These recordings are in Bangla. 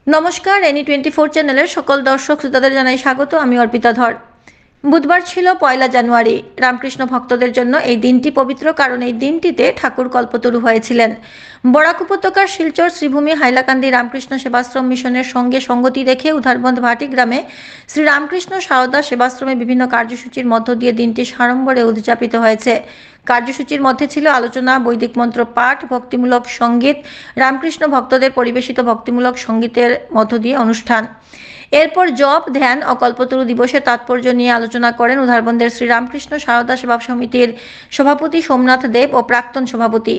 নমস্কার, এনি 24 চ্যানেলের সকল দর্শক শ্রোতাদের জানাই স্বাগত। আমি অর্পিতা ধর। বুধবার ছিল 1 জানুয়ারি। রামকৃষ্ণ ভক্তদের জন্য এই দিনটি পবিত্র, কারণ এই দিনটিতে ঠাকুর কল্পতরু হয়েছিলেন। বরাক উপত্যকার শিলচর শ্রীভূমি হাইলাকান্দি রামকৃষ্ণ সেবাশ্রম মিশনের সঙ্গে সঙ্গতি রেখে উধারবন্দ ভাটি গ্রামে শ্রী রামকৃষ্ণ সারদা সেবাশ্রমে বিভিন্ন কার্যসূচির মধ্য দিয়ে দিনটি সাড়ম্বরে উদযাপিত হয়েছে। কার্যসূচির মধ্যে ছিল আলোচনা, বৈদিক মন্ত্র পাঠ, ভক্তিমূলক সঙ্গীত, রামকৃষ্ণ ভক্তদের পরিবেশিত ভক্তিমূলক সঙ্গীতের মধ্য দিয়ে অনুষ্ঠান। এরপর জপ, ধ্যান ও কল্পতরু দিবসের তাৎপর্য নিয়ে আলোচনা করেন উধারবন্দের শ্রী রামকৃষ্ণ সারদা সেবা সমিতির সভাপতি সোমনাথ দেব ও প্রাক্তন সভাপতি।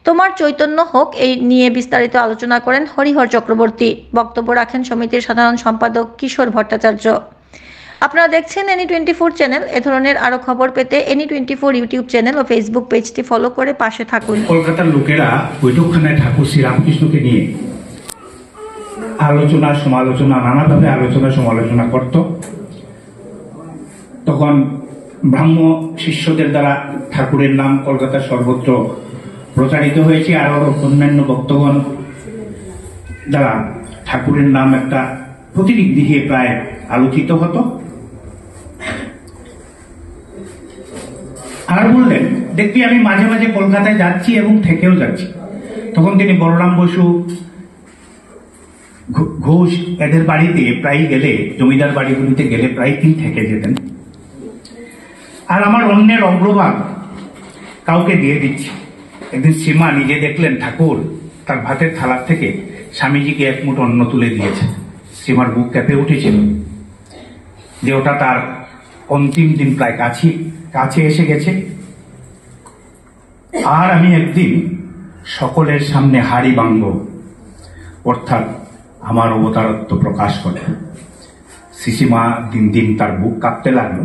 তোমার চৈতন্য হোক এই নিয়ে বিস্তারিত আলোচনা করেন হরিহর চক্রবর্তী। বক্তব্য রাখেন সমিতির সাধারণ সম্পাদক কিশোর ভট্টাচার্য। আপনারা দেখছেন এনি 24 চ্যানেল। এ ধরনের আরো খবর পেতে এনি 24 ইউটিউব চ্যানেল ও ফেসবুক পেজটি ফলো করে পাশে থাকুন। কলকাতার লোকেরা বৈঠকখানায় ঠাকুর শ্রী রামকৃষ্ণকে নিয়ে আলোচনা সমালোচনা নানাভাবে আলোচনা সমালোচনা করত। তখন ব্রাহ্ম শিষ্যদের দ্বারা ঠাকুরের নাম কলকাতার সর্বত্র প্রচারিত হয়েছে। আর অন্যান্য ভক্তগণ দ্বারা ঠাকুরের নাম একটা প্রতিদিক দিকে প্রায় আলোচিত হতো। আর বললেন, দেখবি আমি মাঝে মাঝে কলকাতায় যাচ্ছি এবং থেকেও যাচ্ছি। তখন তিনি বলরাম বসু, ঘোষ এদের বাড়িতে প্রায় গেলে, জমিদার বাড়িগুলিতে গেলে প্রায় তিনি থেকে যেতেন। আর আমার অন্যের অগ্রভাগ কাউকে দিয়ে দিচ্ছি। একদিন সীমা নিজে দেখলেন ঠাকুর তার ভাতের থালা থেকে স্বামীজিকে এক মুঠ অন্ন তুলে দিয়েছে। সীমার বুক কেঁপে উঠেছিল যে ওটা তার অন্তিম দিন প্রায় কাছে এসে গেছে। আর আমি একদিন সকলের সামনে হাড়ি ভাঙব, অর্থাৎ আমার অবতারত্ব প্রকাশ করে। শিশিমা দিন দিন তার বুক কাঁপতে লাগলো।